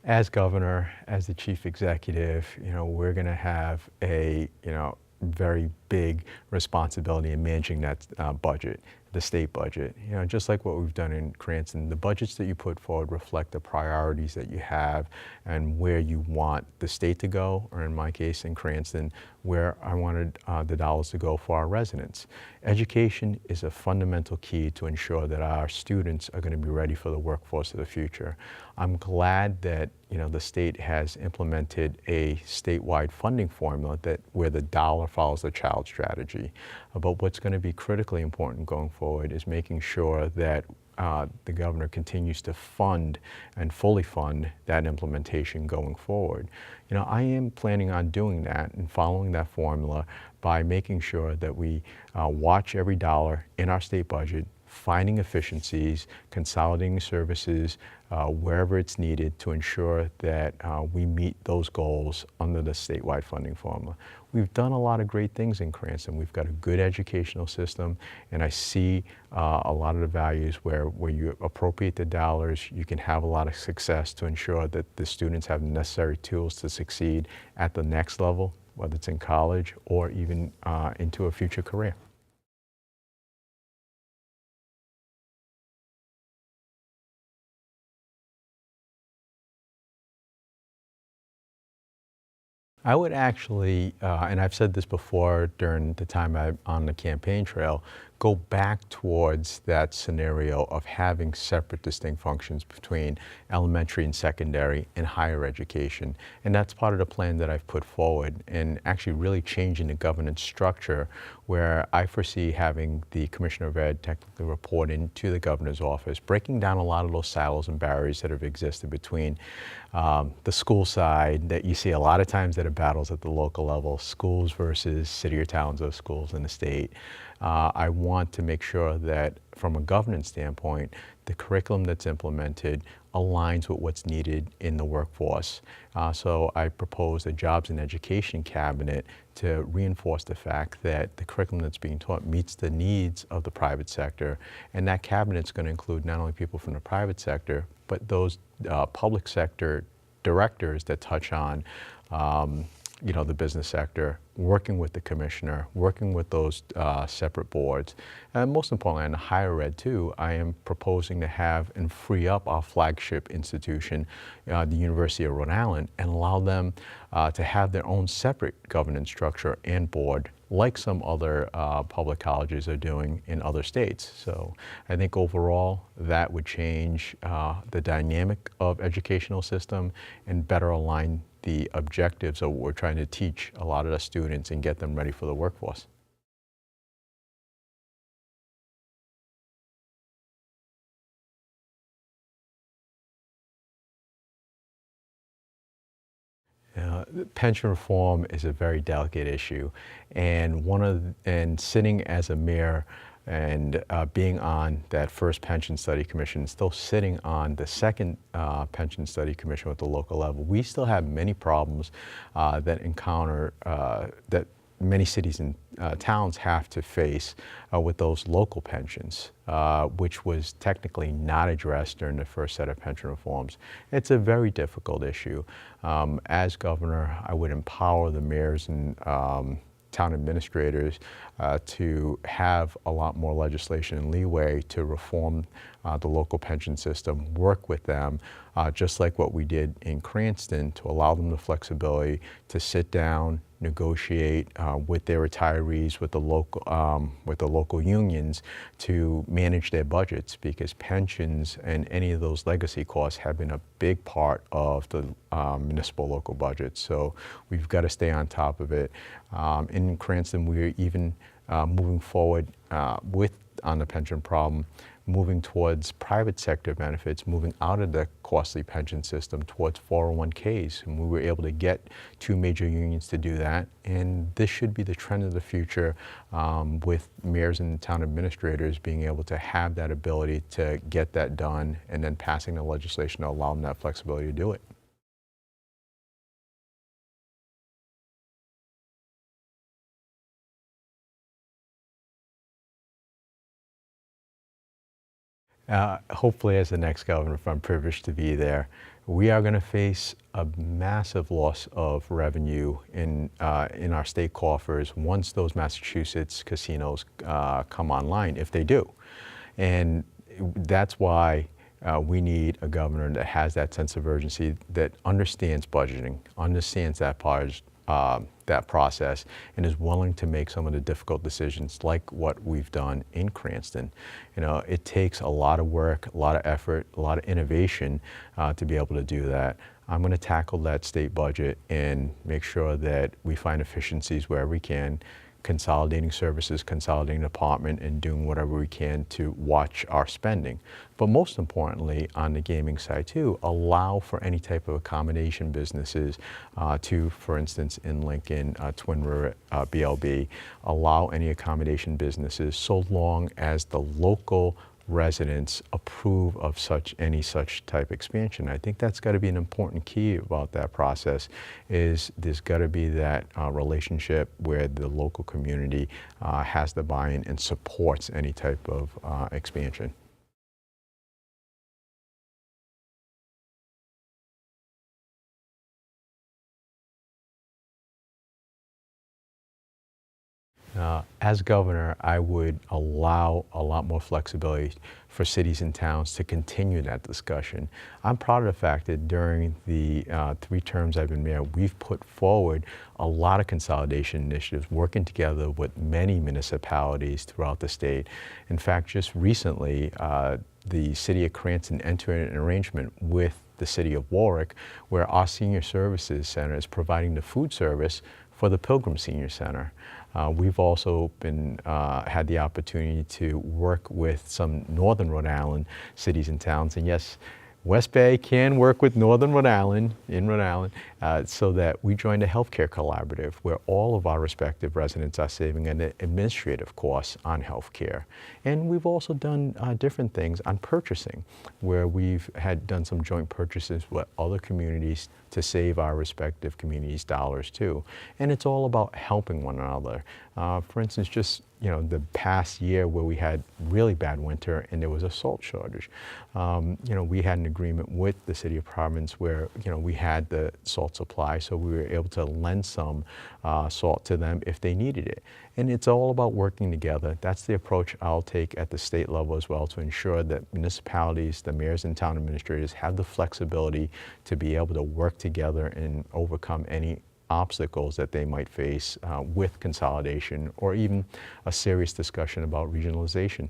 As governor, as the chief executive, we're going to have a, very big responsibility in managing that budget, the state budget. Just like what we've done in Cranston, the budgets that you put forward reflect the priorities that you have and where you want the state to go, or in my case in Cranston, where I wanted the dollars to go for our residents. Education is a fundamental key to ensure that our students are going to be ready for the workforce of the future. I'm glad that the state has implemented a statewide funding formula where the dollar follows the child strategy. But what's going to be critically important going forward is making sure that the governor continues to fund and fully fund that implementation going forward. I am planning on doing that and following that formula by making sure that we watch every dollar in our state budget, finding efficiencies, consolidating services wherever it's needed to ensure that we meet those goals under the statewide funding formula. We've done a lot of great things in Cranston. We've got a good educational system, and I see a lot of the values where you appropriate the dollars, you can have a lot of success to ensure that the students have the necessary tools to succeed at the next level, whether it's in college or even into a future career. I would actually, and I've said this before during the time I'm on the campaign trail, go back towards that scenario of having separate distinct functions between elementary and secondary and higher education. And that's part of the plan that I've put forward, and actually really changing the governance structure where I foresee having the Commissioner of Ed technically report into the governor's office, breaking down a lot of those silos and barriers that have existed between the school side that you see a lot of times that are battles at the local level, schools versus city or towns of schools in the state. I want to make sure that from a governance standpoint, the curriculum that's implemented aligns with what's needed in the workforce. So I propose a Jobs and Education Cabinet to reinforce the fact that the curriculum that's being taught meets the needs of the private sector. And that cabinet's going to include not only people from the private sector, but those public sector directors that touch on the business sector, working with the commissioner, working with those separate boards. And most importantly, on the higher ed too, I am proposing to have and free up our flagship institution, the University of Rhode Island, and allow them to have their own separate governance structure and board, like some other public colleges are doing in other states. So I think overall that would change the dynamic of educational system and better align the objectives of what we're trying to teach a lot of the students and get them ready for the workforce. Pension reform is a very delicate issue, and sitting as a mayor and being on that first pension study commission, still sitting on the second pension study commission at the local level, we still have many problems that many cities and towns have to face with those local pensions, which was technically not addressed during the first set of pension reforms. It's a very difficult issue. As governor, I would empower the mayors and town administrators to have a lot more legislation and leeway to reform the local pension system, work with them, just like what we did in Cranston, to allow them the flexibility to sit down, negotiate with their retirees, with the local unions to manage their budgets, because pensions and any of those legacy costs have been a big part of the municipal local budget. So we've got to stay on top of it. In Cranston, we're even moving forward on the pension problem, moving towards private sector benefits, moving out of the costly pension system towards 401ks. And we were able to get two major unions to do that. And this should be the trend of the future, with mayors and town administrators being able to have that ability to get that done and then passing the legislation to allow them that flexibility to do it. Hopefully as the next governor, if I'm privileged to be there, we are going to face a massive loss of revenue in our state coffers once those Massachusetts casinos come online, if they do. And that's why we need a governor that has that sense of urgency, that understands budgeting, understands that process, and is willing to make some of the difficult decisions like what we've done in Cranston. You know, it takes a lot of work, a lot of effort, a lot of innovation to be able to do that. I'm going to tackle that state budget and make sure that we find efficiencies wherever we can, consolidating services, consolidating department, and doing whatever we can to watch our spending. But most importantly, on the gaming side too, allow for any type of accommodation businesses to, for instance, in Lincoln, Twin River, BLB, allow any accommodation businesses so long as the local residents approve of any such type expansion. I think that's got to be an important key about that process, is there's got to be that relationship where the local community has the buy-in and supports any type of expansion. As governor, I would allow a lot more flexibility for cities and towns to continue that discussion. I'm proud of the fact that during the 3 terms I've been mayor, we've put forward a lot of consolidation initiatives, working together with many municipalities throughout the state. In fact, just recently, the city of Cranston entered an arrangement with the city of Warwick, where our senior services center is providing the food service for the Pilgrim Senior Center. We've also had the opportunity to work with some northern Rhode Island cities and towns, and yes, West Bay can work with northern Rhode Island, so that we joined a healthcare collaborative where all of our respective residents are saving an administrative costs on healthcare. And we've also done different things on purchasing, where we've done some joint purchases with other communities to save our respective communities dollars too. And it's all about helping one another. For instance, just the past year where we had really bad winter and there was a salt shortage, we had an agreement with the city of Providence where we had the salt supply, so we were able to lend some salt to them if they needed it. And it's all about working together. That's the approach I'll take at the state level as well, to ensure that municipalities, the mayors and town administrators have the flexibility to be able to work together and overcome any obstacles that they might face with consolidation, or even a serious discussion about regionalization.